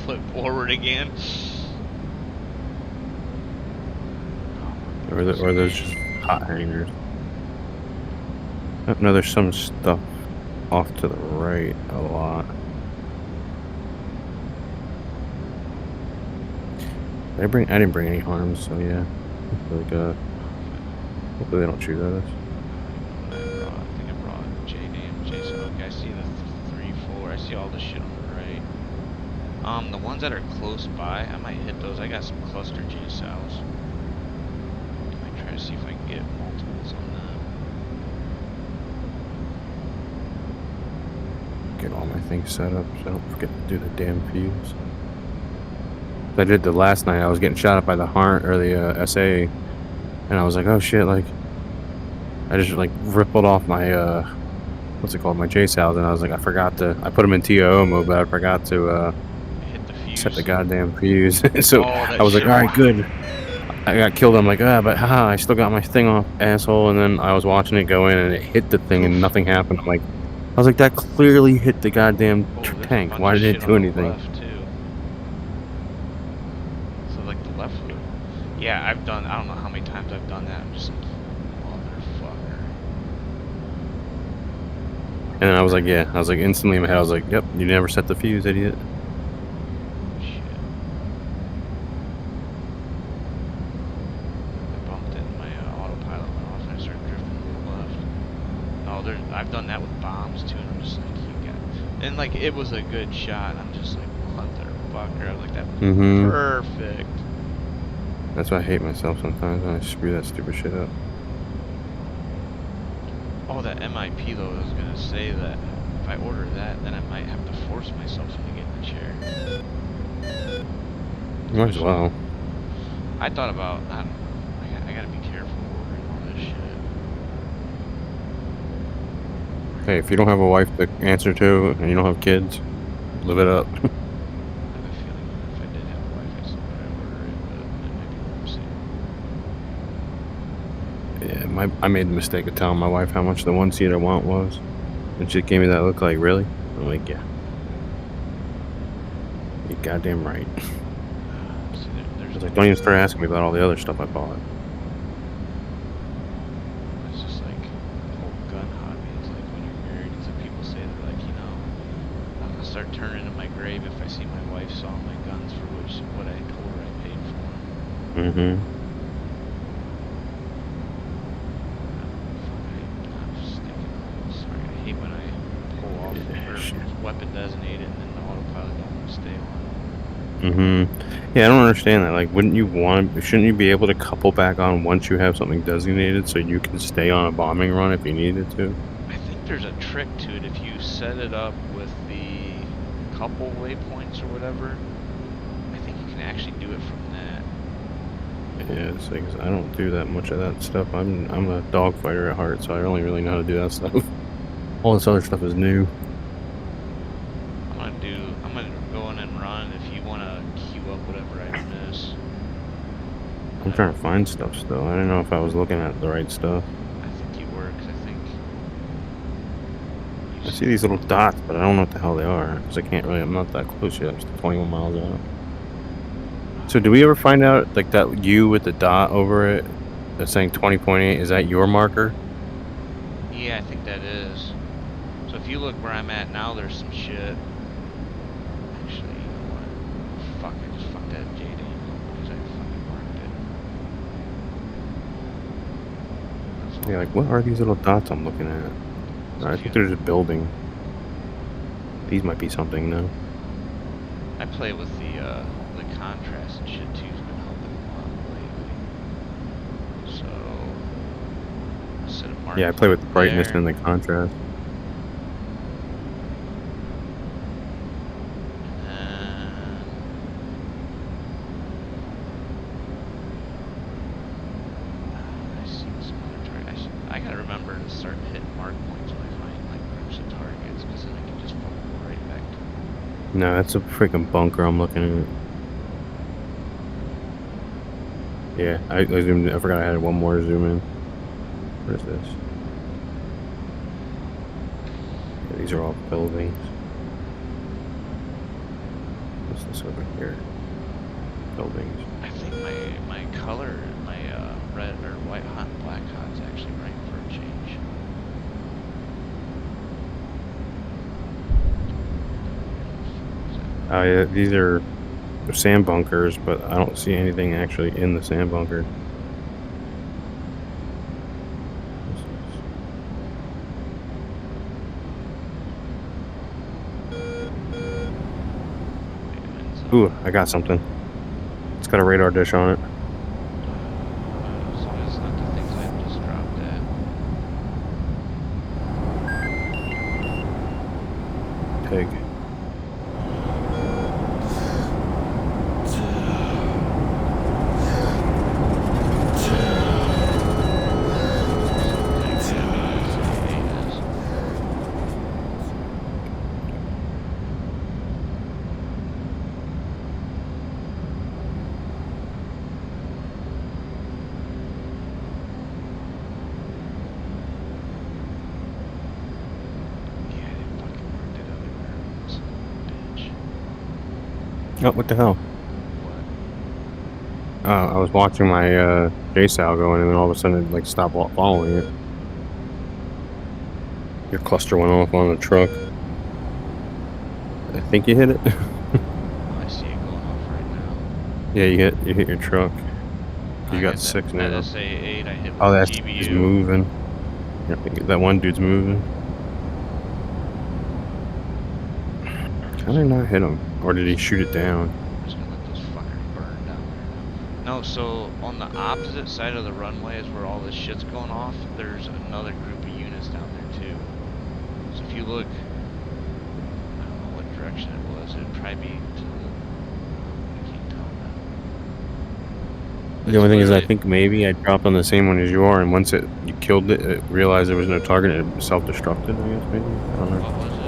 flip forward again. Or there's just hot hangers. Oh, no, there's some stuff off to the right a lot. I didn't bring any harms, so yeah. Like hopefully they don't shoot at us. I think I brought Jason. Okay, I see the 3-4. I see all the shit on the right. The ones that are close by, I might hit those. I got some cluster JSOWs. I might try to see if I can get multiples on them. Get all my things set up so I don't forget to do the damn fuse. I did the last night. I was getting shot at by the SA, and I was like, oh shit! Like, I just like rippled off my what's it called, my JSOWs, and I was like, I put them in TOO mode, but I forgot to Hit the fuse. set the goddamn fuse. So that I was like, shit. all right, good. I got killed. I'm like, but haha, I still got my thing off, asshole. And then I was watching it go in, and it hit the thing, and nothing happened. I was like, that clearly hit the goddamn Oh, there's a tank. bunch Why of did it shit do on the anything? left too. So like the left. Yeah, I don't know how many times I've done that. I'm just like, motherfucker. And then I was like, instantly in my head, I was like, yep, you never set the fuse, idiot. Shit. I bumped in my autopilot went off and I started drifting to the left. No, I've done that with bombs too, and I'm just like, you got. And like, it was a good shot, and I'm just like, motherfucker. I was like, that was perfect. That's why I hate myself sometimes when I screw that stupid shit up. Oh, that MIP though, I was gonna say that if I order that, then I might have to force myself into getting a chair. You might as well. I thought about, I don't know, I gotta be careful ordering all this shit. Hey, if you don't have a wife to answer to, and you don't have kids, live it up. I have a feeling if I did have a wife, I still would order it, but it might be more safe. Yeah, I made the mistake of telling my wife how much the one seat I want was, and she gave me that look like, really? I'm like, yeah. You're goddamn right. See, I was like, don't even start asking me about all the other stuff I bought. It's just like the whole gun hobby. It's like when you're married, it's like people say they're like, you know, I'm gonna start turning in my grave if I see my wife saw my guns for what I told her I paid for them. Mm-hmm. Sorry, I hate when I pull off weapon designated and then the autopilot don't want to stay on. Mm-hmm. Yeah, I don't understand that. Like, shouldn't you be able to couple back on once you have something designated so you can stay on a bombing run if you needed to? I think there's a trick to it if you set it up with the couple waypoints or whatever. I think you can actually do it from that. Yeah, it's like, I don't do that much of that stuff. I'm a dogfighter at heart, so I only really know how to do that stuff. All this other stuff is new. I'm gonna go in and run if you wanna queue up whatever I miss. I'm trying to find stuff still. I don't know if I was looking at the right stuff. I think you were, because I think I see these little dots, but I don't know what the hell they are, because I'm not that close yet. I'm still 21 miles out. So do we ever find out, like, that U with the dot over it that's saying 20.8, is that your marker? Yeah, I think that is. So if you look where I'm at now, there's some shit. Actually, you know what? Fuck, I just fucked that JD because I fucking marked it. Yeah, like, what are these little dots I'm looking at? I think there's a building. These might be something, though. I play with the contrast and shit too. Has been helping a lot lately. So instead of marking, Yeah, I play with the brightness and the contrast. I gotta remember to start hitting mark points when I find like groups of targets, because then I can just fucking go right back to them. No, that's a freaking bunker I'm looking at. Yeah, I forgot I had one more zoom in. What is this? Yeah, these are all buildings. What's this over here? Buildings. I think my color, my red or white hot and black hot is actually right for a change. Oh yeah, these are sand bunkers, but I don't see anything actually in the sand bunker. Ooh, I got something. It's got a radar dish on it. As long as it's not the things I just dropped at. Pig. Oh, what the hell? I was watching my JSOW going, and then all of a sudden it like stopped following it. Your cluster went off on the truck. I think you hit it. I see it going off right now. Yeah, you hit your truck. You got 6 now. That SA8 I hit with Oh, GBU. he's moving. I think that one dude's moving. How did I not hit him? Or did he shoot it down? I'm just gonna let those fuckers burn down there. No, so on the opposite side of the runway is where all this shit's going off. There's another group of units down there too. So if you look, I don't know what direction it was. It'd probably be to the. I can't tell now. The only thing is, I think maybe I dropped on the same one as you are, and once you killed it, it realized there was no target, and it self-destructed, I guess, maybe? I don't know. What was it?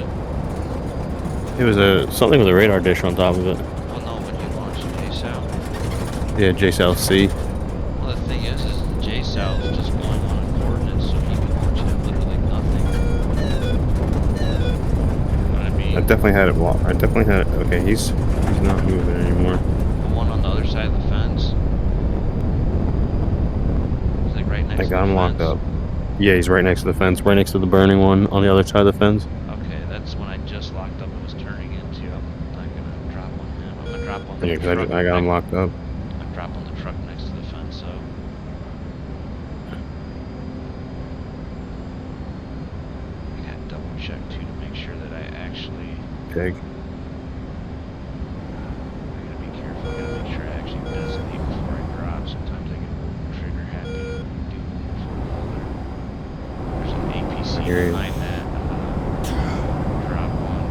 It was something with a radar dish on top of it. Well, no, when you launched JSOW. Yeah, JSOW-C. Well, the thing is the JSOW is just going on a coordinate, so you can launch it at literally nothing. You know what I mean? I definitely had it blocked. I definitely had it. Okay, he's not moving anymore. The one on the other side of the fence. It's like right next to the fence. I got him locked up. Yeah, he's right next to the fence, right next to the burning one on the other side of the fence. Okay, that's when I just locked up and was turning into. I'm not gonna drop on him. I'm gonna drop on the Yeah, truck. I got him locked up. I'm dropping the truck next to the fence, so. I gotta double check too to make sure that I actually. Pig. I gotta be careful. I gotta make sure I actually designate before I drop. Sometimes I get trigger happy and do one before the other. There's an APC behind that. I'm gonna drop one.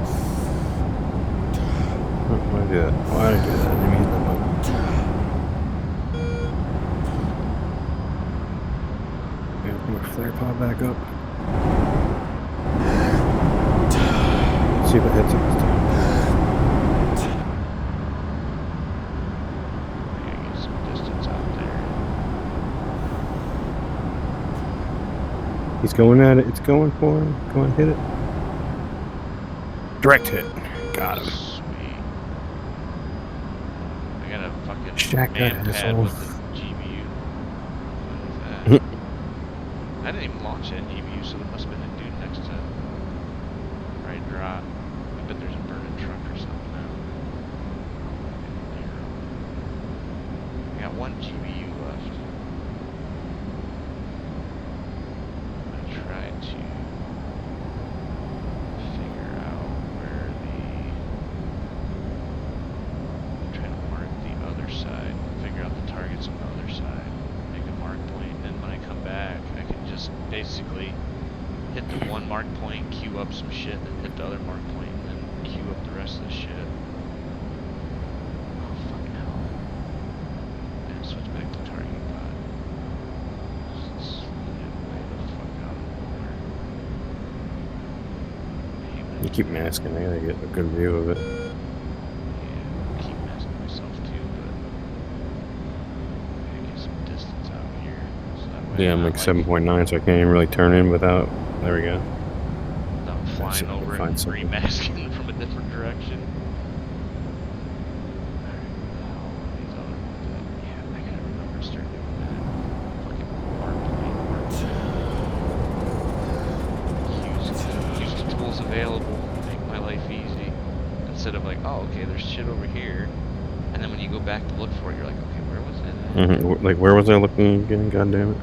Why did I do that? Why did I do that? I didn't mean that much. Yeah, put my flare pod back up. Let's see if it hits it this time. I gotta get some distance out there. He's going at it. It's going for him. Go on, hit it. Direct hit. Got him. Sweet. I got a fucking Shack that man pad asshole. with the GBU. What is that? I didn't even launch that GBU, so there must have been a dude next to where I dropped. I bet there's a burning truck or something now. I got one GBU left. I'm gonna try to figure out where I'm trying to mark the other side, figure out the targets on the other side, make a mark point, and then when I come back, I can just basically hit the one mark point, queue up some shit, then hit the other mark point, and then queue up the rest of the shit. Oh, fucking hell. And switch back to target pod. Just slid it way the fuck out of nowhere. You keep masking. I gotta get a good view of it. Yeah, keep masking myself too, but I gotta get some distance out here. So that way Yeah, I'm not like 7.9, so I can't even really turn in without. There we go. without flying over and find something. remasking from a different direction. instead of like, oh, okay, there's shit over here, and then when you go back to look for it, you're like, okay, where was that at? Like, where was I looking again? God damn it.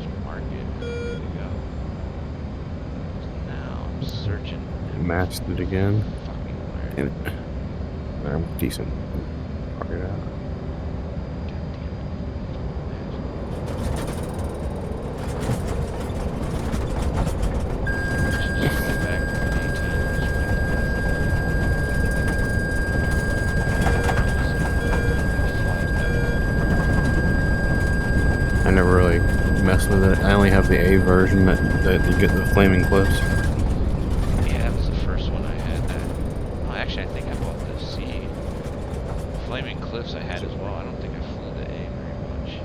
Just mark it. There we go. Now I'm searching. Matched it again. Fucking where? Damn it. I'm decent. Mark it out. I never really messed with it. I only have the A version that you get the flaming cliffs. Yeah, that was the first one I had. That. Oh, actually, I think I bought the C. Flaming Cliffs I had as well. I don't think I flew the A very much.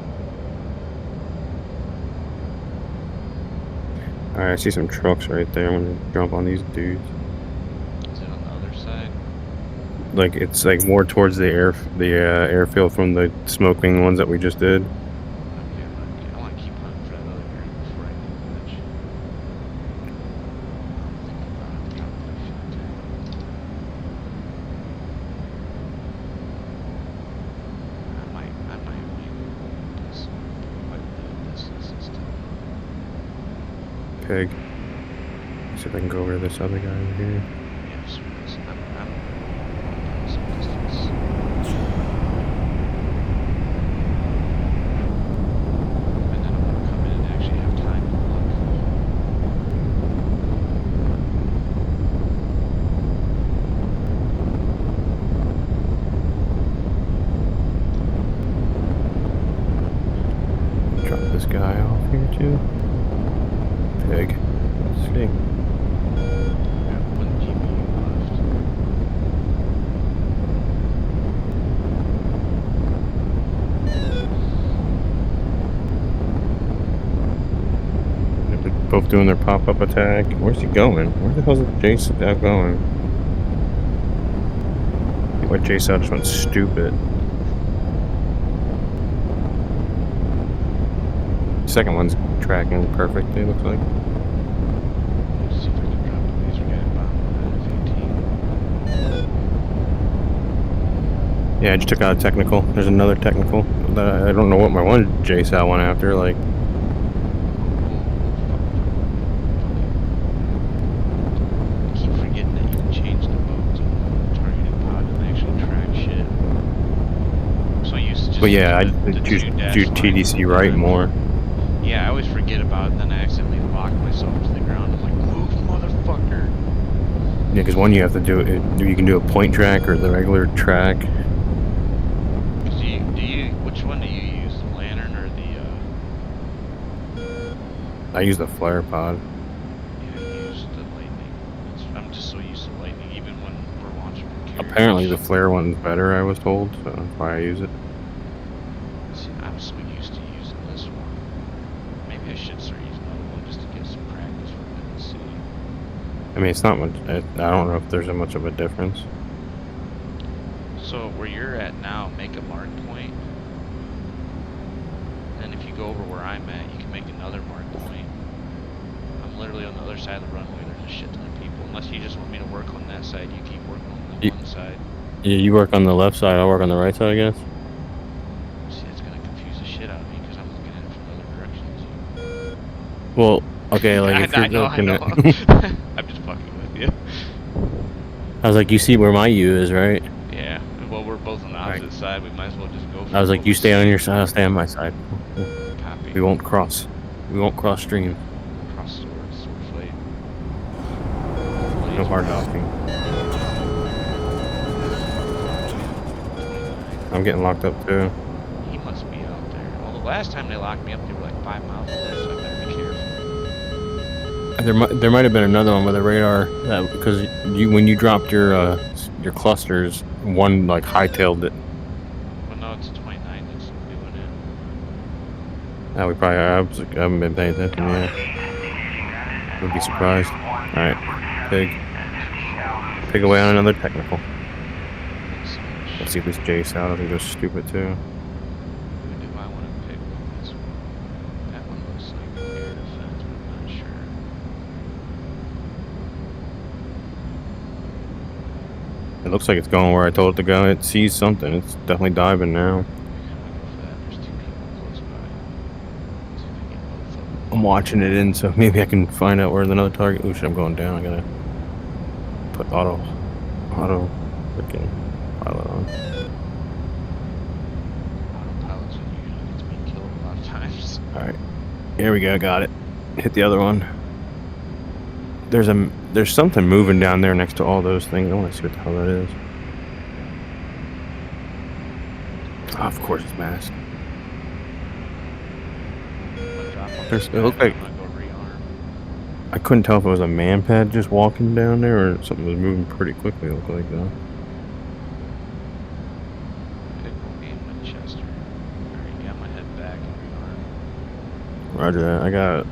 Alright, I see some trucks right there. I'm gonna jump on these dudes. Is it on the other side? Like, it's like more towards the airfield from the smoking ones that we just did. Okay, I want to keep hunting for that other area before I do much. I'm thinking about probably fuel tank. I might make this quite a bit of distance this time. Pig. See if I can go over to this other guy over here. Yeah, so listen, I'm some distance. And then I'm gonna come in and actually have time to look. Drop this guy off here too. Pig. Let's see. Got one GPU left. They're both doing their pop-up attack. Where's he going? Where the hell's Jason out going? What Jason just went stupid. Second one's tracking perfectly, looks like. Let's see if I can drop the laser guy bomb out of 18. Yeah, I just took out a technical. There's another technical. I don't know what my one JSOW went after, like. I keep forgetting that you can change the modes of the targeting pod and actually track shit. So I used to just But yeah, I do do two TDC right more. Yeah, I always forget about it, and then I accidentally lock myself to the ground. I'm like, move, motherfucker. Yeah, because one you have to do it. You can do a point track or the regular track. Which one do you use, the lantern or the? I use the flare pod. Yeah, I use the lightning. I'm just so used to lightning, even when we're launching from carrier. Apparently, the flare one's better. I was told, so that's why I use it. See, I'm so used to using this one. Maybe I should start using another one just to get some practice with it and see. I mean, it's not much. I don't know if there's much of a difference. So where you're at now, make a mark point. And if you go over where I'm at, you can make another mark point. I'm literally on the other side of the runway. There's a shit ton of people. Unless you just want me to work on that side, you keep working on the one side. Yeah, you work on the left side. I'll work on the right side, I guess. See, that's gonna confuse the shit out of me because I'm looking at it from other directions. Well, okay, like if you're looking at. I'm just fucking with you. I was like, you see where my U is, right? Yeah. Well, we're both on the opposite side. We might as well just go for it. I was like, you stay on your side, I'll stay on my side. Copy. We won't cross. We won't cross stream. Cross swords, sword fight. No hard docking. I'm getting locked up too. He must be out there. Well, the last time they locked me up, they were like 5 miles away, so I better be careful. There might have been another one with a radar because when you dropped your clusters, one like hightailed it. Well, no, it's 29 that's doing it. We probably I haven't been paying attention yet. Would be surprised. All right, pig away on another technical. Let's see if this Jace out doesn't go stupid too. Who do I want to pick with this one? That one looks like air defense, but I'm not sure. It looks like it's going where I told it to go. It sees something. It's definitely diving now. Okay, I'm gonna go for that. There's two people close by. See if I get both of them. I'm watching it in, so maybe I can find out where's another target. Oh shit, I'm going down. I gotta put auto freaking pilot on. Autopilot's what usually gets me killed a lot of times. Alright. Here we go, got it. Hit the other one. There's something moving down there next to all those things. I want to see what the hell that is. Oh, of course it's masked. It looked like I couldn't tell if it was a man pad just walking down there or something was moving pretty quickly. It looked like that. Pick will be in Winchester. Alright, yeah, I'm gonna head back and rearm. Roger that. I got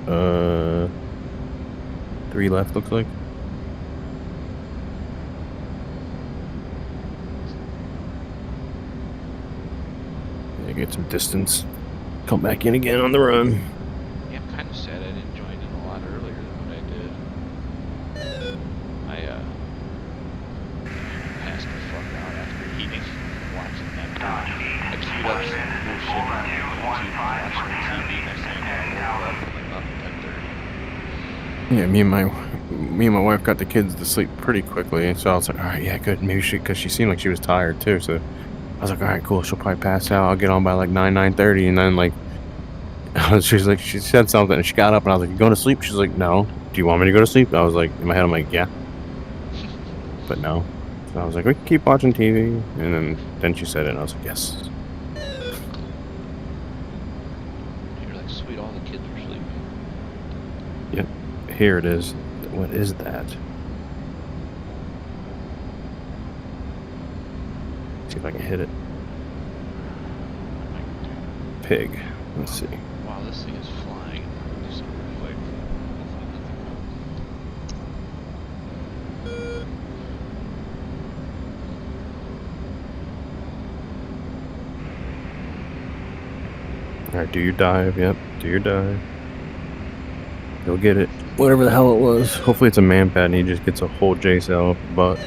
3 left, looks like. Yeah, get some distance. Come back in again on the run. Yeah, I'm kind of sad I didn't join in a lot earlier than what I did. I passed the fuck out after eating, watching that. I queued up some cool shit on YouTube, watching TV. Next thing I know, I woke up like up 10:30. Yeah, me and my wife got the kids to sleep pretty quickly, and so I was like, all right, yeah, good. Maybe because she seemed like she was tired too. So I was like, all right, cool. She'll probably pass out. I'll get on by like 9:30, and then like she's like, she said something, and she got up, and I was like, you going to sleep? She's like, no. Do you want me to go to sleep? I was like, in my head, I'm like, yeah, but no. So I was like, we can keep watching TV, and then she said it, and I was like, yes. You're like, sweet, all the kids are sleeping. Yep. Here it is. What is that? See if I can hit it. Pig. Let's see. Wow, this thing is flying. Do something real quick. Alright, do your dive. Yep, do your dive. Go get it. Whatever the hell it was. Hopefully it's a man pad and he just gets a whole J-cell up the butt.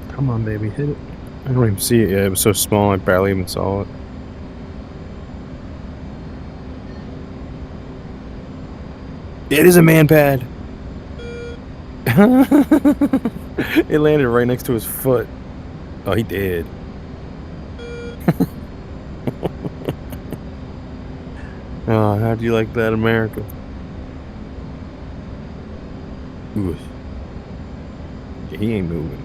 Come on, baby, hit it. I don't even see it yet. It was so small, I barely even saw it. It is a man pad! It landed right next to his foot. Oh, he did. Oh, how'd you like that, America? Ooh. Yeah, he ain't moving.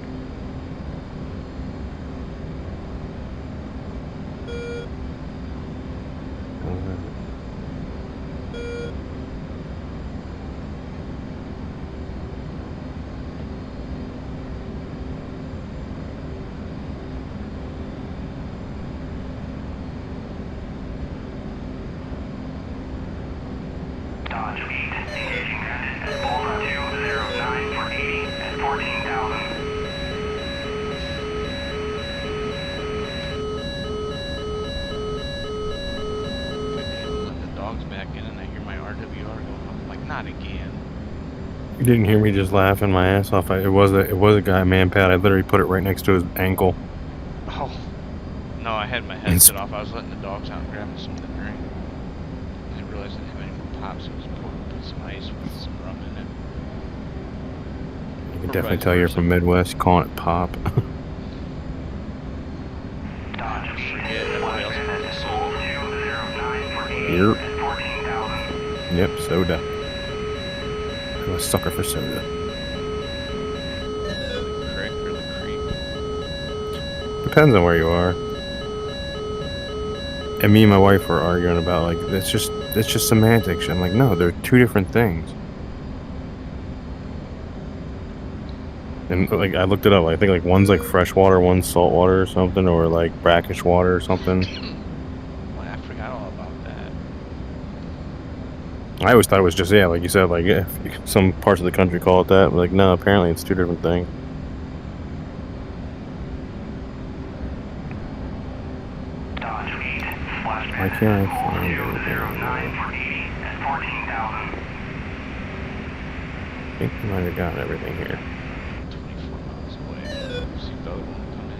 You didn't hear me just laughing my ass off. It was a guy man pad. I literally put it right next to his ankle. Oh no, I had my headset off. I was letting the dogs out and grabbing something to drink. I didn't realize I didn't have any more pops. So I was put some ice with some rum in it. You can definitely tell you're from Midwest, calling it pop. Yep, soda. I'm a sucker for soda. Creek or the creek? Depends on where you are. And me and my wife were arguing about like it's just semantics. I'm like, no, they're two different things. And like I looked it up. I think like one's like fresh water, one's salt water or something, or like brackish water or something. I always thought it was just, yeah, like you said, like, yeah, some parts of the country call it that, but like, no, apparently it's two different things. Why can't I find anything? I think we might have gotten everything here. 24 miles away. See if the other one will come in.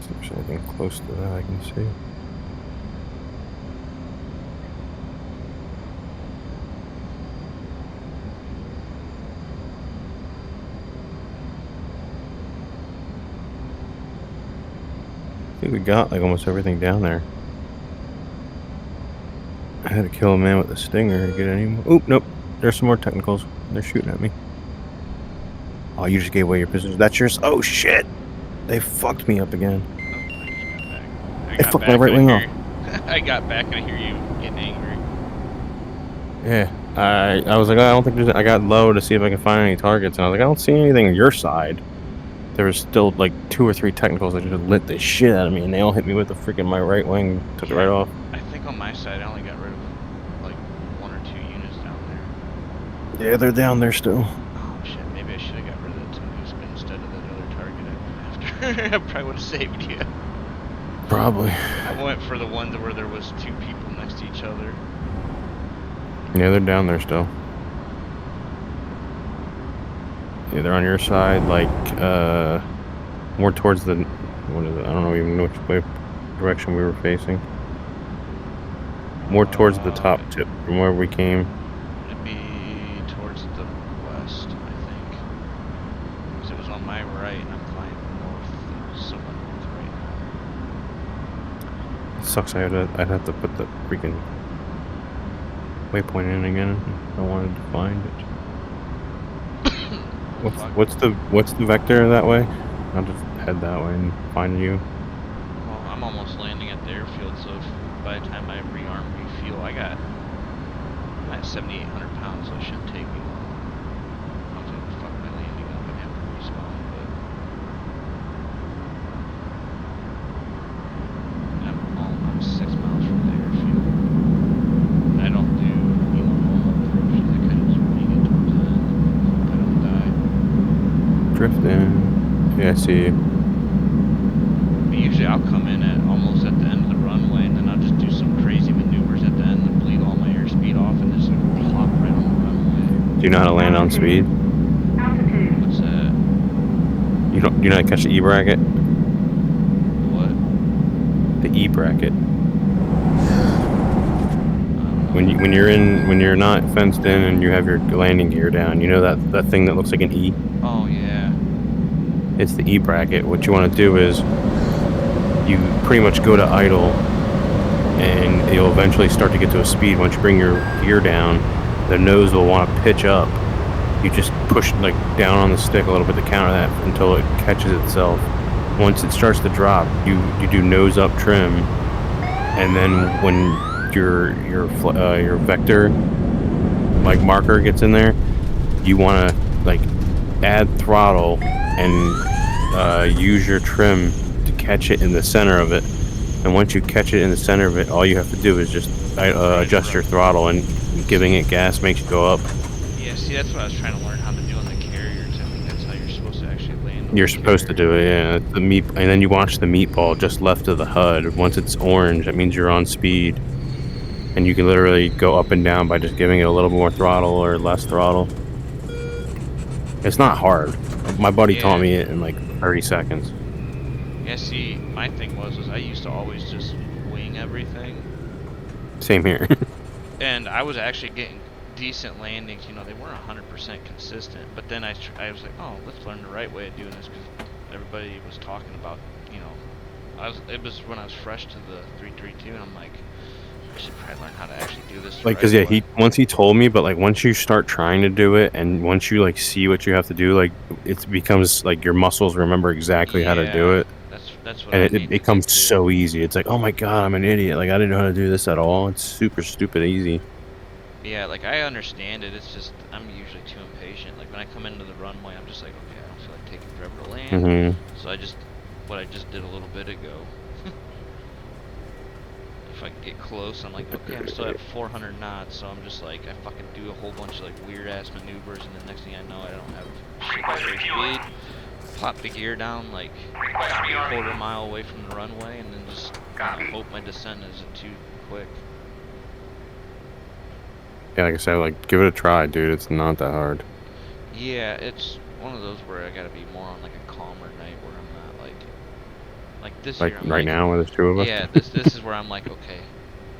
See if there's anything close to that I can see. I think we got like almost everything down there. I had to kill a man with a stinger to get any more. Oop, nope. There's some more technicals. They're shooting at me. Oh, you just gave away your position. That's yours? Oh, shit. They fucked me up again. Oh, I just got back. They fucked my right wing off. I got back and I hear you getting angry. Yeah. I was like, oh, I don't think there's... I got low to see if I can find any targets. And I was like, I don't see anything on your side. There was still like 2 or 3 technicals that just lit the shit out of me. And they all hit me with the freaking my right wing. Took it right off. I think on my side, I only got rid of like 1 or 2 units down there. Yeah, they're down there still. Oh shit, maybe I should have got rid of that Tunguska instead of that other target I went after. I probably would have saved you. Probably. I went for the ones where there was 2 people next to each other. Yeah, they're down there still. Yeah, they're on your side, like, more towards the, what is it? I don't know even which way, direction we were facing. More towards the top tip from where we came. It'd be towards the west, I think. Because it was on my right and I'm flying north, somewhere north right now. It sucks. I'd have to put the freaking waypoint in again. I wanted to find it. What's the vector that way? I'll just head that way and find you. Well, I'm almost landing at the airfield, so if by the time I rearm, refuel, I'm at 7,800 pounds, so it shouldn't take me long. I was gonna fuck my landing up and have to respawn, but I'm 6 miles from the airfield. I don't do normal approaches. I kind of just wing it towards the end. Hope I don't die. Drifting. Yeah, I see you. But usually I'll come in at almost at the end of the runway, and then I'll just do some crazy maneuvers at the end and bleed all my airspeed off and just plop right on the runway. Do you know how to land on speed? What's that? You know how to catch the E bracket? What? The E bracket. When you're not fenced in and you have your landing gear down, you know that thing that looks like an E? Oh yeah. It's the E bracket. What you want to do is you pretty much go to idle and you'll eventually start to get to a speed. Once you bring your gear down, the nose will want to pitch up. You just push like down on the stick a little bit to counter that until it catches itself. Once it starts to drop, you do nose up trim, and then when your vector like marker gets in there, you want to like add throttle and use your trim to catch it in the center of it. And once you catch it in the center of it, all you have to do is just adjust your throttle, and giving it gas makes you go up. Yeah, see, that's what I was trying to learn how to do on the carriers. I think that's how you're supposed to actually land. You're supposed to do it, yeah. The meat, and then you watch the meatball just left of the HUD. Once it's orange, that means you're on speed. And you can literally go up and down by just giving it a little more throttle or less throttle. It's not hard. My buddy taught me it in like 30 seconds. Yeah, see, my thing was I used to always just wing everything. Same here. And I was actually getting decent landings. You know, they weren't 100% consistent. But then I was like, oh, let's learn the right way of doing this, because everybody was talking about, you know, it was when I was fresh to the 332, and I'm like, I should probably learn how to actually do this. Like, cause yeah, once he told me, but like once you start trying to do it, and once you like see what you have to do, like it becomes like your muscles remember exactly how to do it. That's what. And it becomes so easy. It's like, oh my god, I'm an idiot. Like I didn't know how to do this at all. It's super stupid easy. Yeah, like I understand it. It's just I'm usually too impatient. Like when I come into the runway, I'm just like, okay, I don't feel like taking forever to land. Mm-hmm. So what I just did a little bit ago. If I get close, I'm like, okay, I'm still at 400 knots, so I'm just like, I fucking do a whole bunch of like weird ass maneuvers, and the next thing I know, I don't have shit to speed. Plop the gear down like a quarter mile away from the runway, and then just hope my descent isn't too quick. Yeah, like I said, like give it a try, dude. It's not that hard. Yeah, it's one of those where I gotta be more on like a calmer night where I'm not like this Like year. I'm right like, now, where there's two of us. yeah, this is where I'm like, okay,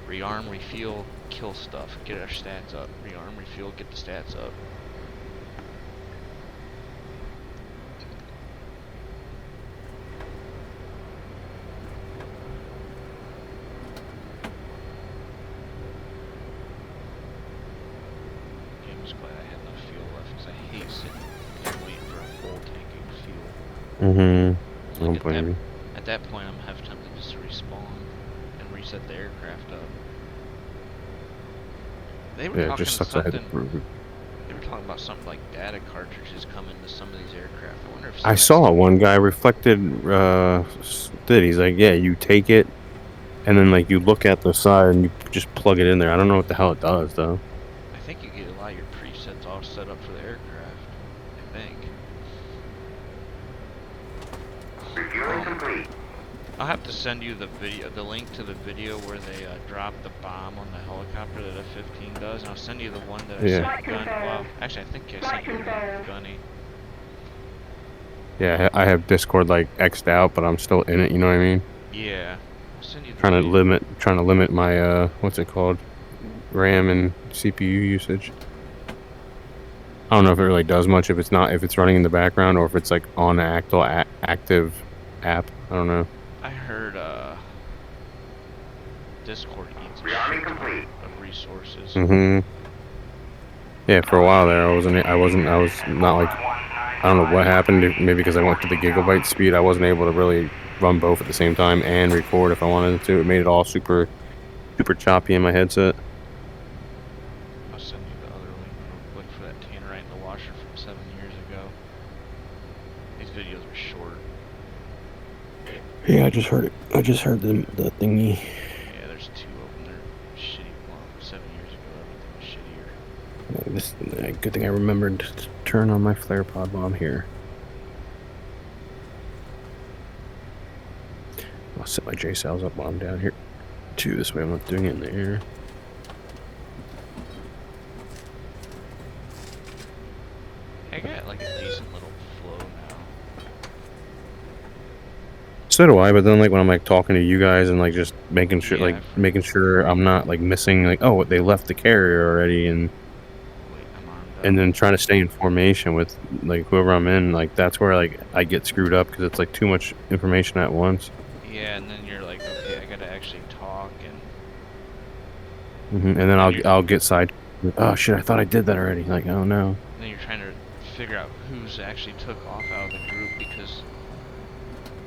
rearm, refuel, kill stuff, get our stats up. Rearm, refuel, get the stats up. I'm just glad I had enough fuel left because I hate sitting and waiting for a full tank of fuel. Mm-hmm. Like Don't blame you. at that point, I'm half tempted just to respawn and reset the aircraft up. They were Yeah, it talking just sucks. I had something. They were talking about something like data cartridges coming to some of these aircraft. I wonder if I saw one guy reflected. He's like, yeah, you take it, and then like you look at the side and you just plug it in there. I don't know what the hell it does though. I think you get a lot of your presets all set up for the aircraft. I think. Refueling complete. I'll have to send you the link to the video where they drop the bomb on the helicopter that F-15 does, and I'll send you the one that I sent Gun. Well, actually, I think I sent you the one with Gunny. Yeah, I have Discord like X'd out, but I'm still in it. You know what I mean? Yeah, I'll send you the Trying to limit my what's it called, RAM and CPU usage. I don't know if it really does much if it's running in the background or if it's like on an actual active app. I don't know. I heard Discord eats a Rearming shit ton complete. of resources. Mm-hmm. Yeah, for a while there, I was not like, I don't know what happened. Maybe because I went to the gigabyte speed, I wasn't able to really run both at the same time and record if I wanted to. It made it all super choppy in my headset. I'll send you the other link real quick for that tannerite in the washer from 7 years ago. These videos are short. Yeah, I just heard it. I just heard the thingy. Yeah, there's 2 of them. They're shitty. Well, 7 years ago, everything was shittier. Good thing I remembered to turn on my flare pod while I'm here. I'll set my J cells up while I'm down here too. This way I'm not doing it in the air. I got like a decent little flow now. So do I, but then like when I'm like talking to you guys and like just making sure I'm not like missing like, oh, they left the carrier already, and Wait, I'm armed up. and then trying to stay in formation with like whoever I'm in, like that's where like I get screwed up because it's like too much information at once. Yeah, and then you're like, okay, I gotta actually talk And then I'll get side. Oh shit! I thought I did that already. Like, oh no. and then you're trying to figure out who's actually took off out of the group because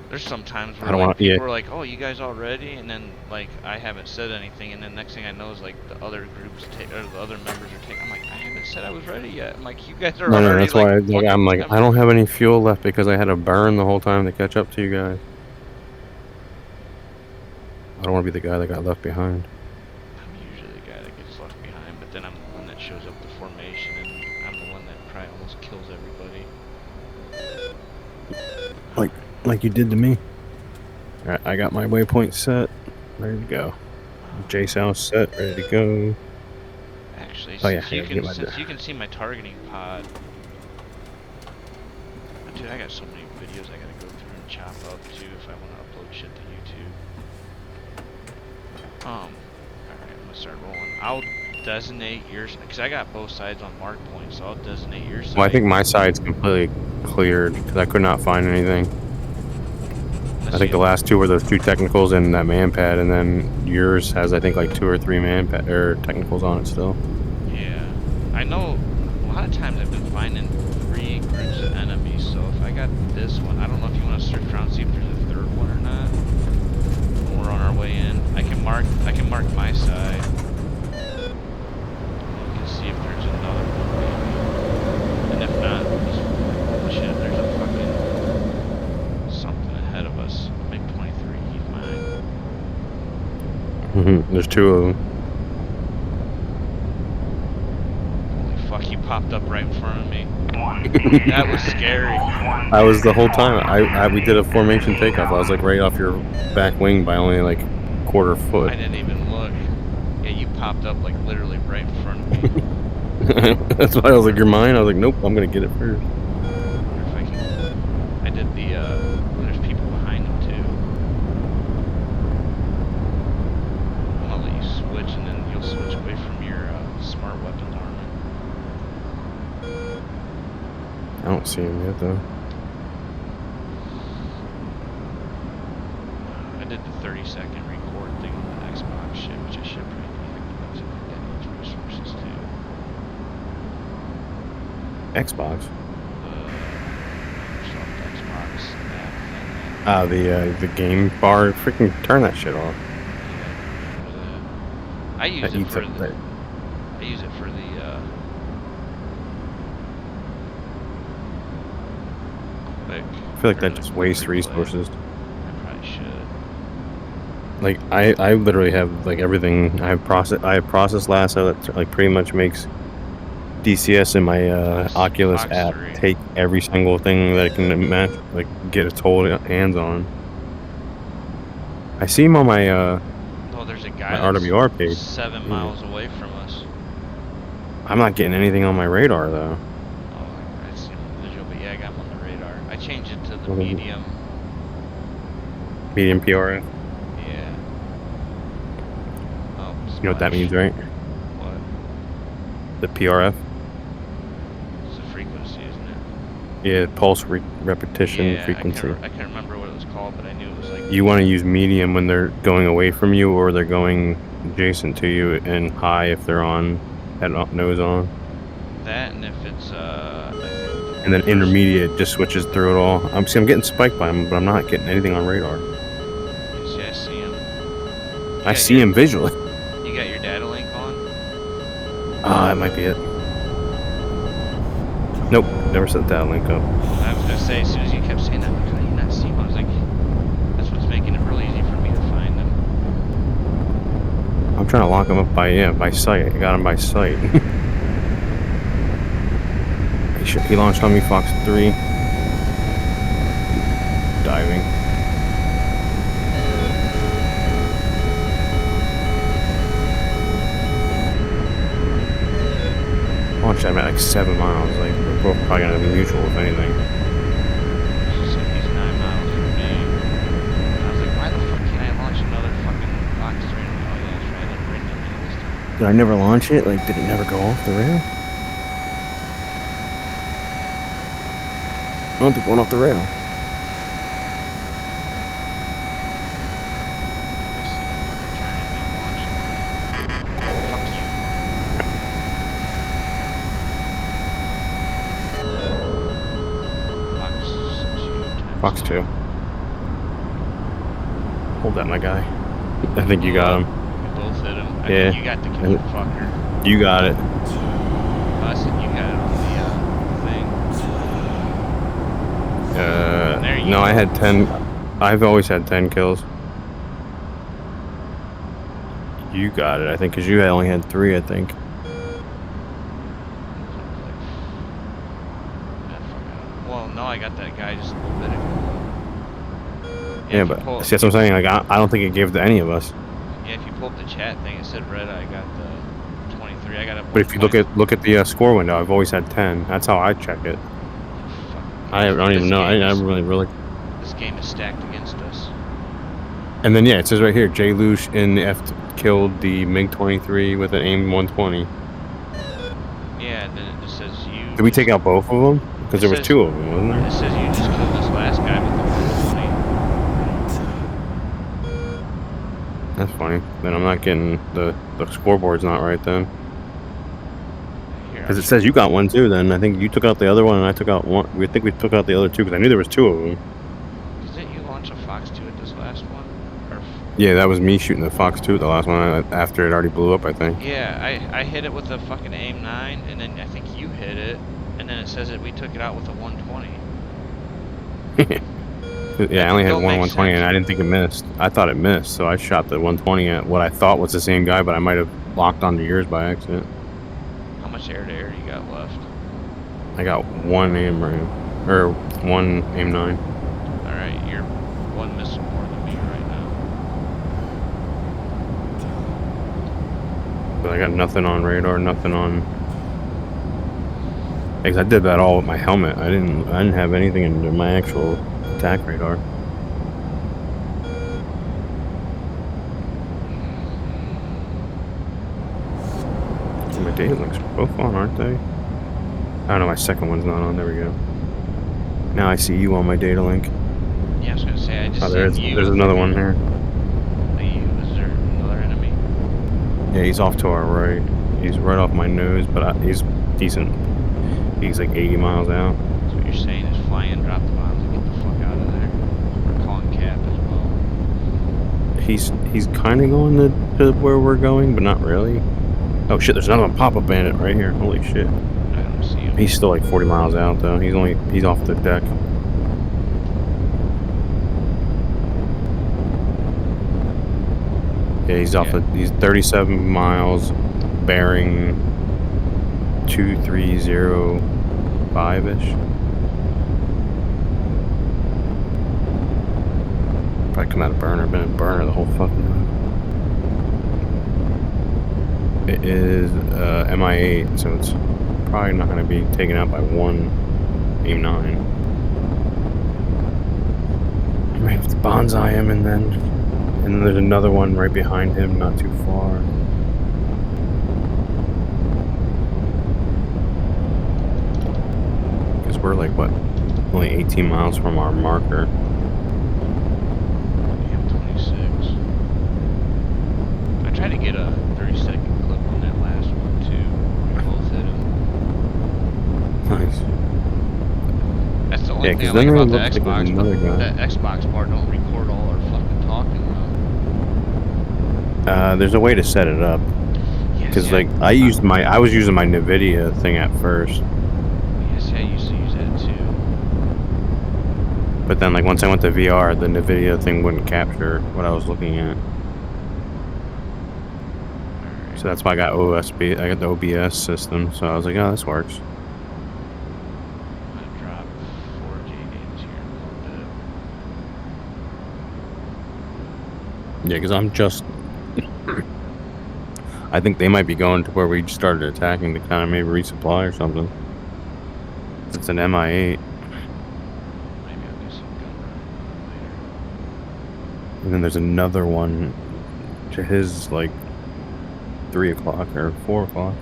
there's some times where like, people are like, oh, you guys all ready? And then like I haven't said anything, and then next thing I know is like the other groups or the other members are taking. I'm like, I haven't said I was ready yet. I'm like, you guys are already. No, that's why I'm like, I don't have any fuel left because I had to burn the whole time to catch up to you guys. I don't want to be the guy that got left behind. I'm usually the guy that gets left behind, but then I'm the one that shows up the formation, and I'm the one that probably almost kills everybody. Like you did to me. Alright, I got my waypoint set. Ready to go. J-South set, ready to go. Actually, since you can see my targeting pod. Dude, I got so many videos I gotta go through and chop up too if I want to upload shit to YouTube. Alright, I'm gonna start rolling. I'll designate yours, because I got both sides on mark points, so I'll designate your side. Well, I think my side's completely cleared because I could not find anything. I think the last 2 were those 2 technicals and that man pad, and then yours has I think like 2 or 3 man pad or technicals on it still. Yeah, I know. A lot of times I've been finding 3 groups of enemies. So if I got this one, I don't know if you want to search around and see if there's a 3rd one or not. When we're on our way in, I can mark my side. there's 2 of them. Holy fuck, you popped up right in front of me. That was scary. I was the whole time. We did a formation takeoff. I was like right off your back wing by only like quarter foot. I didn't even look. Yeah, you popped up like literally right in front of me. That's why I was like, "You're mine." I was like, "Nope, I'm gonna get it first." I wonder if I can. I did the. There's people behind him too. I'm gonna let you switch, and then you'll switch away from your smart weapons armor. I don't see him yet though. I did the 30-second record thing on the Xbox shit, which I should probably deactivate that needs resources too. Xbox. Microsoft Xbox app thing. Ah, the game bar. Freaking turn that shit off. I use That it eats for up the. that. I use it for the. Like. I feel like that just wastes resources. I probably should. Like I literally have like everything. I have process lasso that like pretty much makes DCS and my Oculus Fox app 3. take every single thing that it can match, like get its whole hands on. I see him on my Oh, there's a guy my RWR page. 7 miles away from us. I'm not getting anything on my radar though. Oh, I see him on the visual, but yeah, I got him on the radar. I changed it to the Okay. medium. Medium PRF. Yeah. Oh, You know what that means, right? What? The PRF. It's a frequency, isn't it? Yeah, pulse repetition frequency. I can't remember what it was called, but I knew it was like. You want to use medium when they're going away from you, or they're going adjacent to you, and high if they're on head nose on. That, and if it's And then intermediate just switches through it all. I'm getting spiked by him, but I'm not getting anything on radar. See, I see him. I see him visually. You got your data link on? Ah, that might be it. Nope, never set that link up. I was gonna say, as soon as you kept saying that, how do you not see him? I was like, that's what's making it really easy for me to find him. I'm trying to lock him up by sight. I got him by sight. He launched on me, Fox 3. Diving. Launched him at like 7 miles. Like, we're both probably gonna be mutual, if anything. So he's 9 miles from me. I was like, why the fuck can't I launch another fucking Fox 3? Oh yeah, that's right, I didn't bring them in this time. Did I never launch it? Like, did it never go off the rail? I don't think it went off the rail. Fox 2. Hold that, my guy. I think you got him. We both hit him. I Yeah. think you got the cute fucker. You got it. I said you got it on the thing. There you No, go. I had 10. I've always had 10 kills. You got it, I think, because you only had 3, I think. Well, no, I got that guy just a little bit ago. Yeah, but see, that's what I'm saying. Like, I don't think it gave to any of us. Yeah, if you pull up the chat thing, it said Redeye got the 23. I got it. But if you look at the score window, I've always had 10. That's how I check it. I don't even know. I really. This game is stacked against us. And then yeah, it says right here, Jay Lush in the F killed the MiG-23 with an AIM 120. Yeah, and then it just says you. Did we take out both of them? Because there was 2 of them, wasn't there? It says you just killed this last guy with the 120. That's funny. Then I'm not getting the scoreboard's not right then. Because it says you got one too. Then I think you took out the other one, and I took out one. We think we took out the other 2 because I knew there was 2 of them. Didn't you launch a Fox 2 at this last one? Or Yeah, that was me shooting the Fox 2 at the last one after it already blew up, I think. yeah, I hit it with a fucking AIM 9, and then I think you hit it, and then it says that we took it out with a 120. Yeah, I only had don't one make 120 and sense. I didn't think it missed. I thought it missed, so I shot the 120 at what I thought was the same guy, but I might have locked onto yours by accident. How much air to air you got left? I got one aim ram, or one aim 9. Alright, you're one missile more than me right now. But I got nothing on radar, nothing on. Because I did that all with my helmet. I didn't have anything in my actual attack radar. My data links are both on, aren't they? I don't know, my second one's not on. There we go. Now I see you on my data link. Yeah, I was gonna say, I just seen you. There's another one here. Is there another enemy? Yeah, he's off to our right. He's right off my nose, but he's decent. He's like 80 miles out. So what you're saying is fly in, drop the bombs, and get the fuck out of there. We're calling cap as well. He's kind of going to where we're going, but not really. Oh shit, there's another one, pop-up bandit right here. Holy shit. I don't see him. He's still like 40 miles out though. He's off the deck. Yeah, he's off he's 37 miles, bearing 2305-ish. Probably come out of burner, been in burner the whole fucking time. It is MI8, so it's probably not going to be taken out by one aim 9. I might have to bonsai him, and then there's another one right behind him, not too far. Because we're like, what, only 18 miles from our marker. Yeah, 26. I tried to get a 30-second clip on that last one too. We both hit him. Nice. That's the only thing I then like about the looks like Xbox, there's another but guy. that Xbox part don't record all our fucking talking though. There's a way to set it up. Because like I was using my NVIDIA thing at first. Yes, I used to use that too. But then like once I went to VR, the NVIDIA thing wouldn't capture what I was looking at. So that's why I got OSB. I got the OBS system. So I was like, oh, this works. I'm gonna drop 4 J-games here in a little bit. Yeah, because I'm just. I think they might be going to where we started attacking to kind of maybe resupply or something. It's an MI8. Maybe I'll do some gun running later. And then there's another one to his like 3 o'clock or 4 o'clock.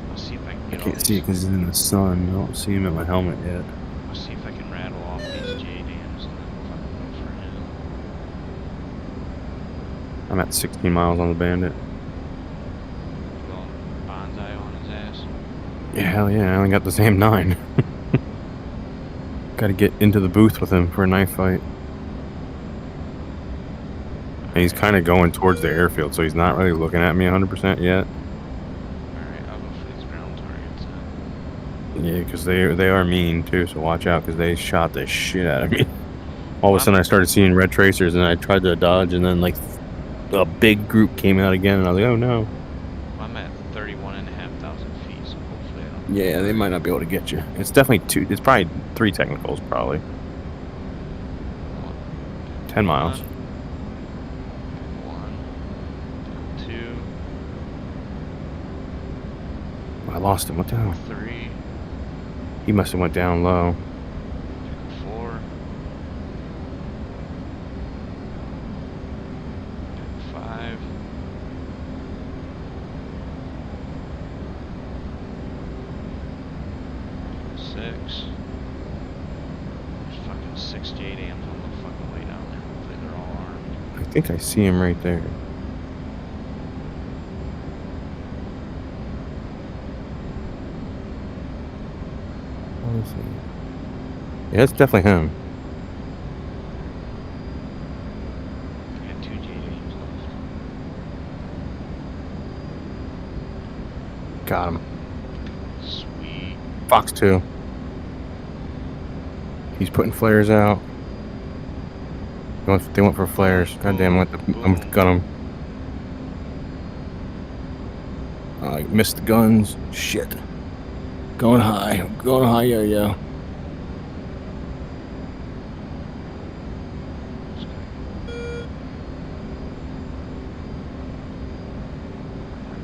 I'll see if I can get I can't see it because he's in the sun. I don't see him in my helmet yet. I'll see if I can rattle off these J-dams and then fucking go for him. I'm at 16 miles on the bandit. You going bonsai on his ass? Yeah, hell yeah, I only got the same 9. Gotta get into the booth with him for a knife fight. And he's kind of going towards the airfield, so he's not really looking at me 100% yet. Alright, I'll go for these ground targets then. Yeah, because they are mean too, so watch out, because they shot the shit out of me. All of a sudden I started seeing red tracers, and I tried to dodge, and then like a big group came out again, and I was like, oh no. I'm at 31,500 feet, so hopefully I don't... Yeah, they might not be able to get you. It's definitely 2, it's probably 3 technicals, probably. 10 miles. 1, 2, I lost him, what the hell? 3, He must have went down low. 4, 5, 6. There's fucking 6 J-dams on the fucking way down there. Hopefully they're all armed. I think I see him right there. What is he? Yeah, it's definitely him. I got 2 J-dams left. Got him. Sweet. Fox 2. He's putting flares out. They went for flares. Boom, Goddamn, I'm boom, with the gun them. I missed the guns. Shit. Going high. Going high, yo.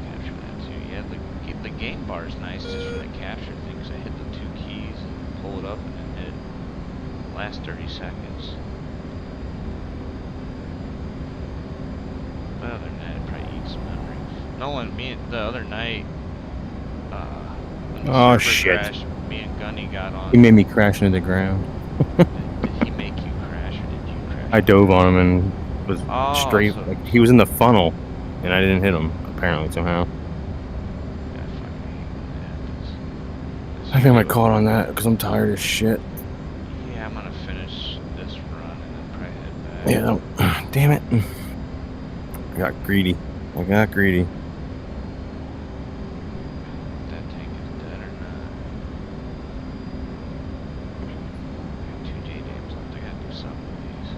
Capture that too. Yeah, the game bar is nice just for the capture thing, because I hit the 2 keys and pull it up and then hit the last 30 seconds. But other than that, it probably eats memory. Nolan, the other night, when the server Shit. crashed, me and Gunny got on. He made me crash into the ground. Did he make you crash, or did you crash? I dove on him and was straight. So Like, he was in the funnel, and I didn't hit him, apparently, somehow. Yeah, I fucking hate when that happens. I think I caught on that because I'm tired as shit. Yeah, I'm gonna finish this run and then probably head back. Yeah, damn it. I got greedy. That tank is dead or not. I got 2 J-dams left. I gotta do something with these.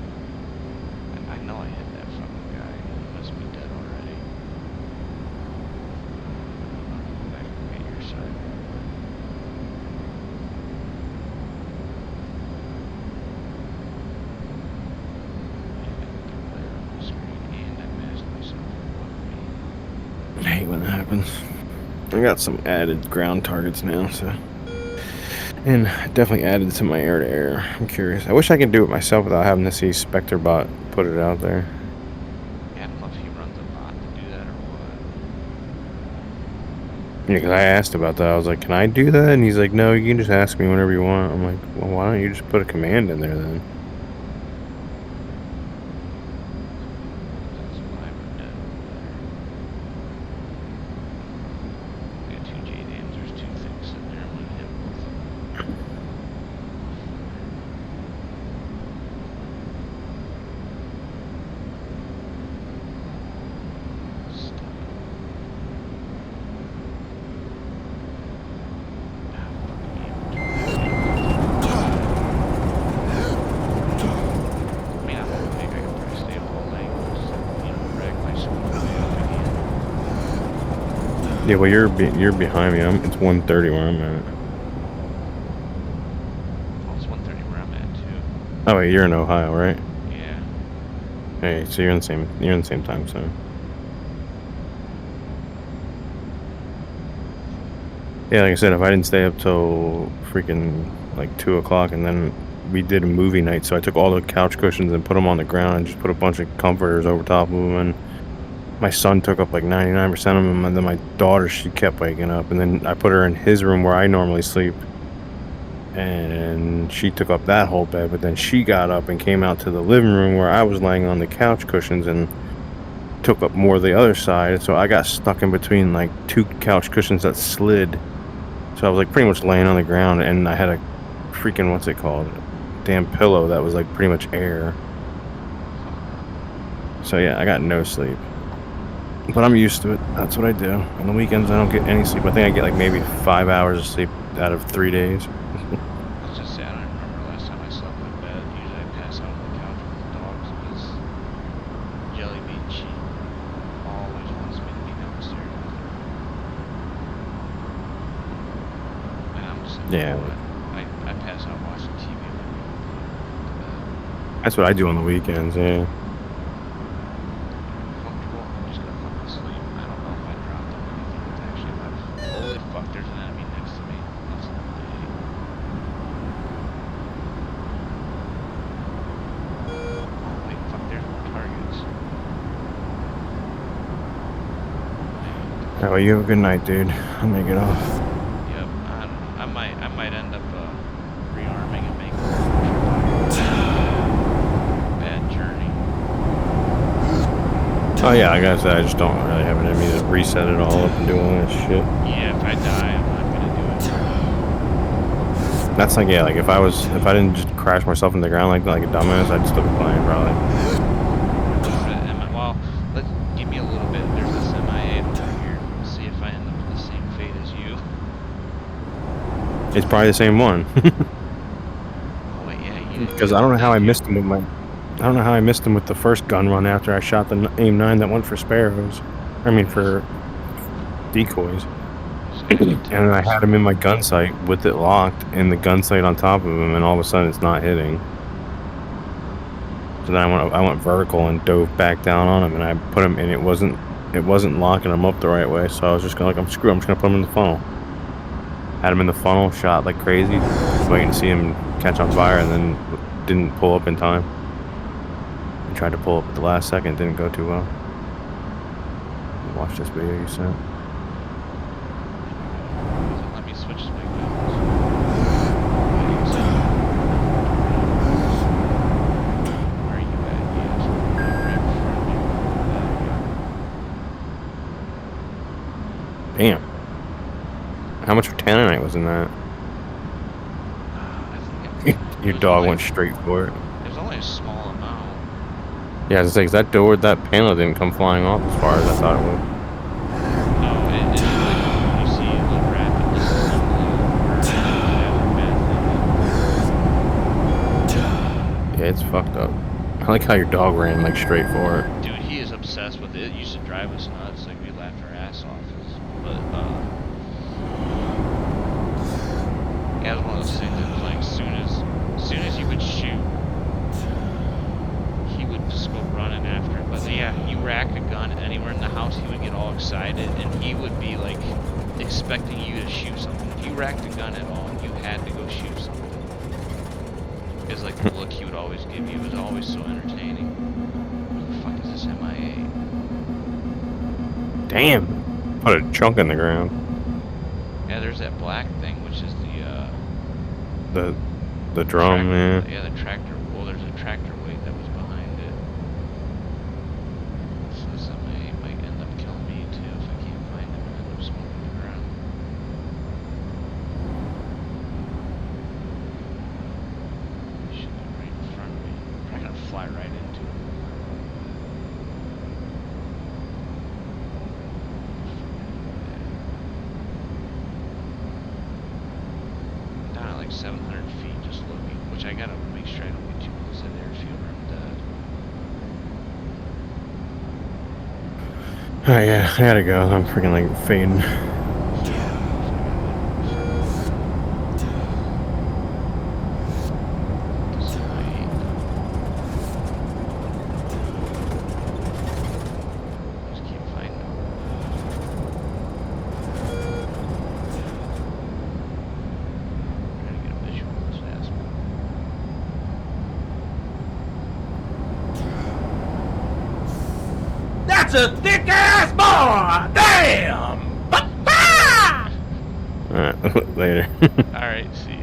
I know I hit that fucking guy. He must be dead already. Back at your side. I hate when that happens. I got some added ground targets now, so. And definitely added to my air-to-air. I'm curious. I wish I could do it myself without having to see SpectreBot put it out there. Yeah, I don't know if he runs a bot to do that or what. Yeah, because I asked about that. I was like, can I do that? And he's like, no, you can just ask me whenever you want. I'm like, well, why don't you just put a command in there then? That's why we're dead over there. We got 2 J-dams. There's 2 things sitting there. I'm gonna hit both of them. Yeah, well, you're behind me. It's 1:30 where I'm at. Oh, it's 1:30 where I'm at too. Oh wait, you're in Ohio, right? Yeah. Hey, so you're in the same time zone. Yeah, like I said, if I didn't stay up till freaking like 2 o'clock, and then we did a movie night, so I took all the couch cushions and put them on the ground and just put a bunch of comforters over top of them, and my son took up like 99% of them, and then my daughter, she kept waking up, and then I put her in his room where I normally sleep, and she took up that whole bed, but then she got up and came out to the living room where I was laying on the couch cushions and took up more of the other side, so I got stuck in between like 2 couch cushions that slid, so I was like pretty much laying on the ground, and I had a freaking, what's it called, damn pillow that was like pretty much air. So yeah, I got no sleep. But I'm used to it. That's what I do. On the weekends, I don't get any sleep. I think I get like maybe 5 hours of sleep out of 3 days. I was just saying, I don't remember last time I slept in bed. Usually I pass out on the couch with the dogs because Jelly Bean, she always wants me to be downstairs with her. And I'm just like, Yeah. I pass out watching TV when I go to bed. That's what I do on the weekends, yeah. Comfortable, I'm just gonna fucking sleep. I don't know if I dropped on anything that's actually left. Holy fuck, there's an enemy next to me. That's what I hate. Oh wait, fuck, there's more targets. Oh, well, you have a good night, dude. I'm gonna get off. Yep, I don't know. I might end up rearming and making bad journey. Oh yeah, like I said, I just don't really have it in me to reset it all up and do all that shit. Yeah, if I die, I'm not gonna do it. That's like, yeah, like if I didn't just crash myself in the ground like a dumbass, I'd still be playing probably. Well, give me a little bit. There's this MIA over here. See if I end up with the same fate as you. It's probably the same one. Oh wait, yeah, Because I don't know how I missed him with my don't know how I missed him with the first gun run after I shot the AIM-9 that went for sparrows. I mean, for decoys. And then I had him in my gun sight with it locked and the gun sight on top of him, and all of a sudden it's not hitting. So then I went vertical and dove back down on him, and I put him, and it wasn't locking him up the right way. So I was just gonna I'm just gonna put him in the funnel. Had him in the funnel, shot like crazy, waiting to see him catch on fire, and then didn't pull up in time. And tried to pull up at the last second, didn't go too well. Watch this video you sent. Let me switch my guns. Where are you at? Yeah, right in front of me. Damn. How much tanninite was in that? I think Your dog went straight for it. It was only a small amount. Yeah, I was saying, that panel didn't come flying off as far as I thought it would. No, it's like, you see it like rapidly assembling. Yeah, it's fucked up. I like how your dog ran like straight for it. Dude, he is obsessed with it. It used to drive us nuts. Like, we laughed our ass off. But, yeah, it was one of those things that was like, as soon as you would shoot, he would just go running after it. But yeah, you rack a gun anywhere in the house, he would get all excited, and he would be like expecting you to shoot something. If you racked a gun at all, you had to go shoot something. Because like the look he would always give you was always so entertaining. What the fuck is this MIA? Damn! Put a chunk in the ground. Yeah, there's that black thing, which is the drum, tractor, yeah. Yeah, the tractor. Well, there's a tractor weight that was behind it. So somebody might end up killing me too if I can't find him and end up smoking the ground. Should be right in front of me. Probably gonna fly right into him. Down at like 700 feet, just looking. Which I gotta make sure I don't get too close to the airfield or I'm dead. Oh yeah, I gotta go. I'm freaking like fading. Just keep fighting him. Trying to get a visual on this asshole. That's a thick ass boy! Damn! Alright, later. Alright, see ya.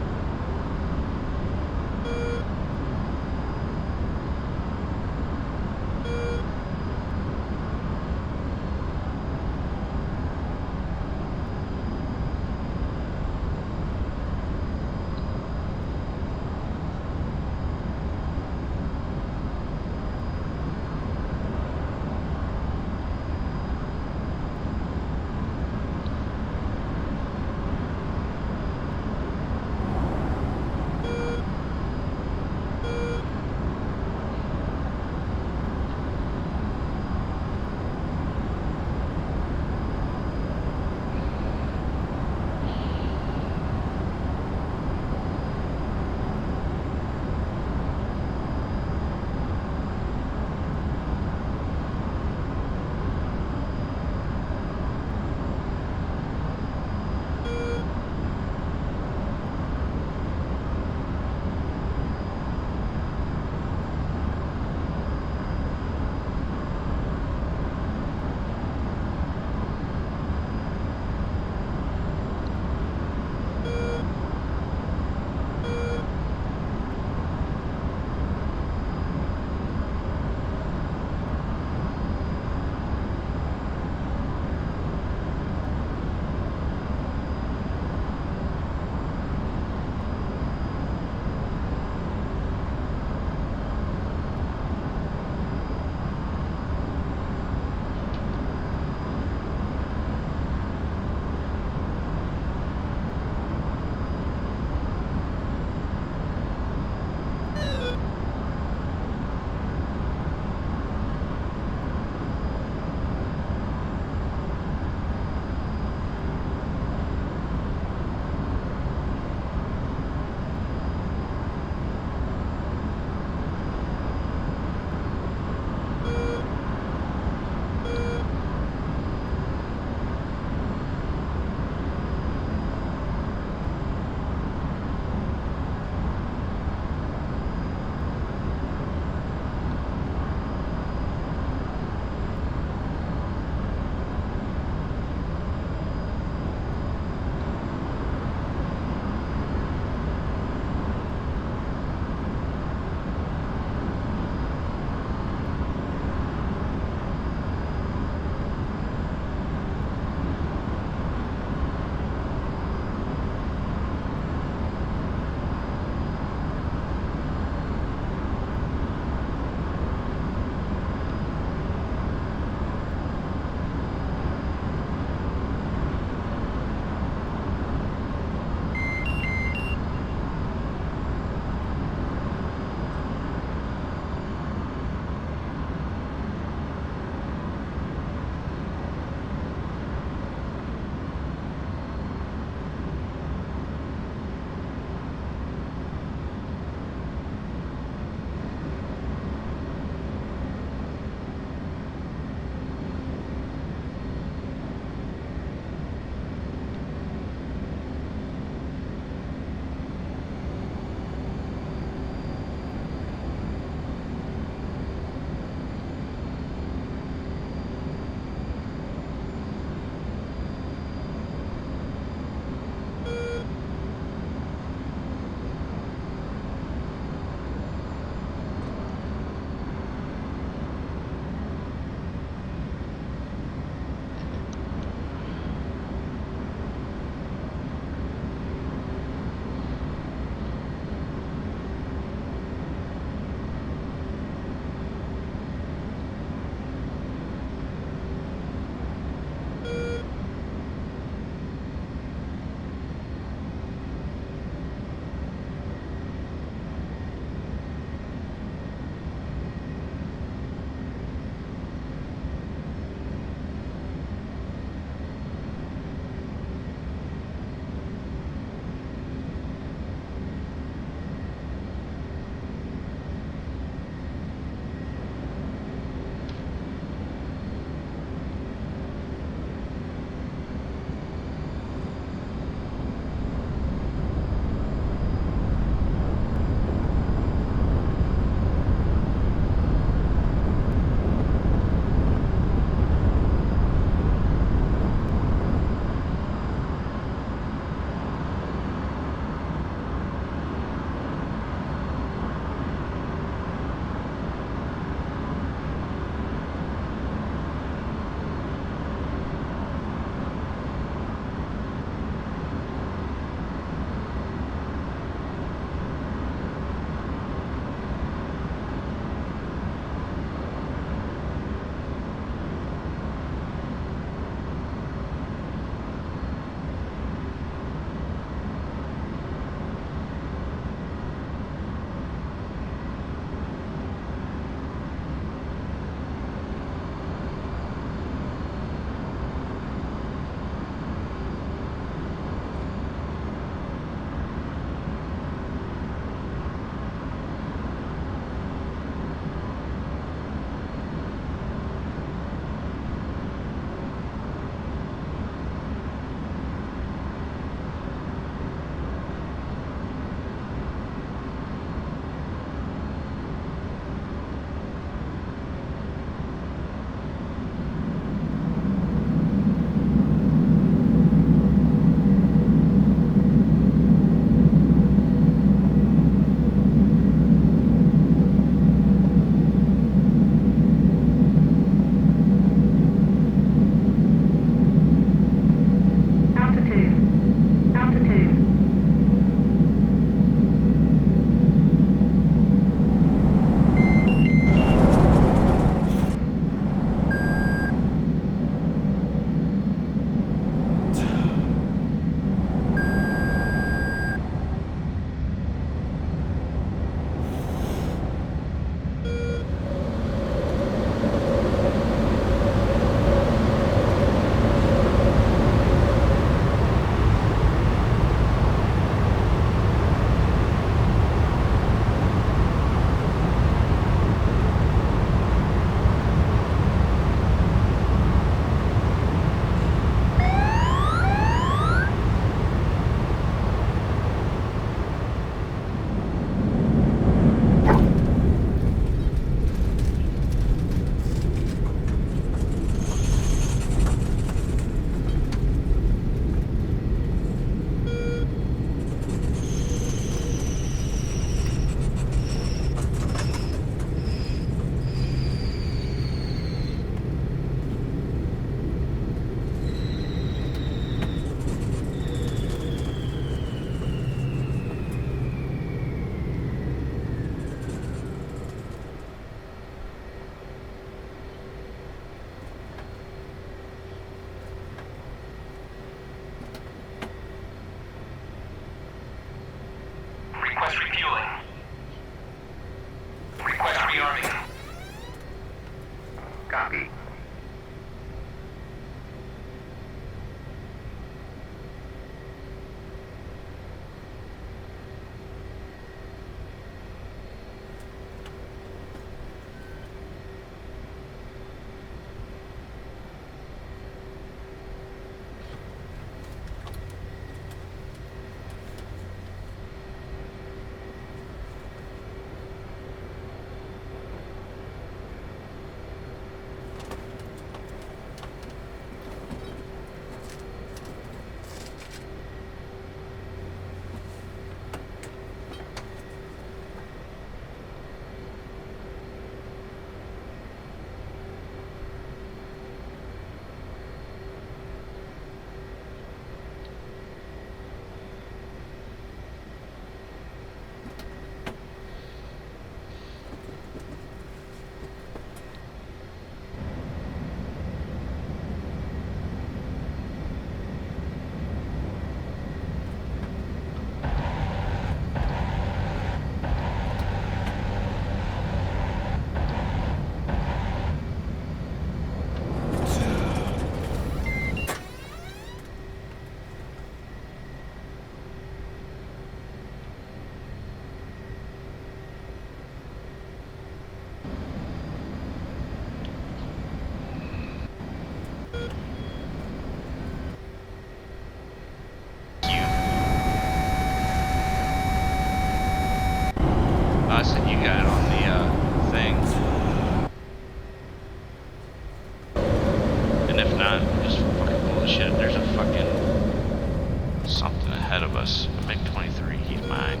of us. MiG-23, he's mine.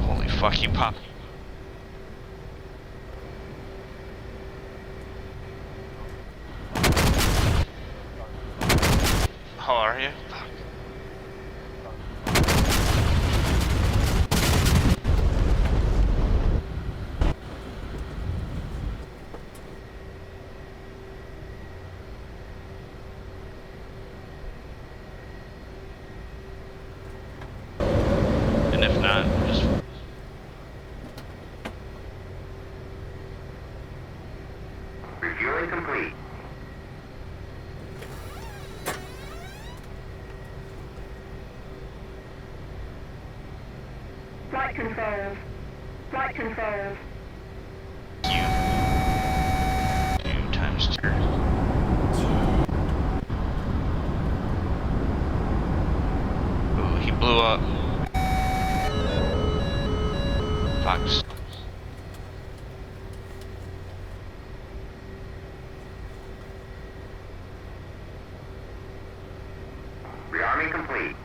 Holy fuck, he popped. How are you? Fuck. And if not, just Refueling complete. Flight controls. Flight controls. you. 2 times 2. Ooh, he blew up. Fox. Rearming complete.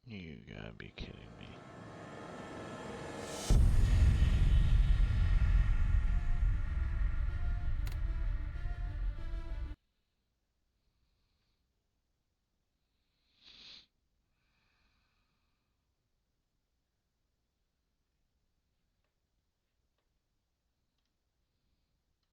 You gotta be kidding me.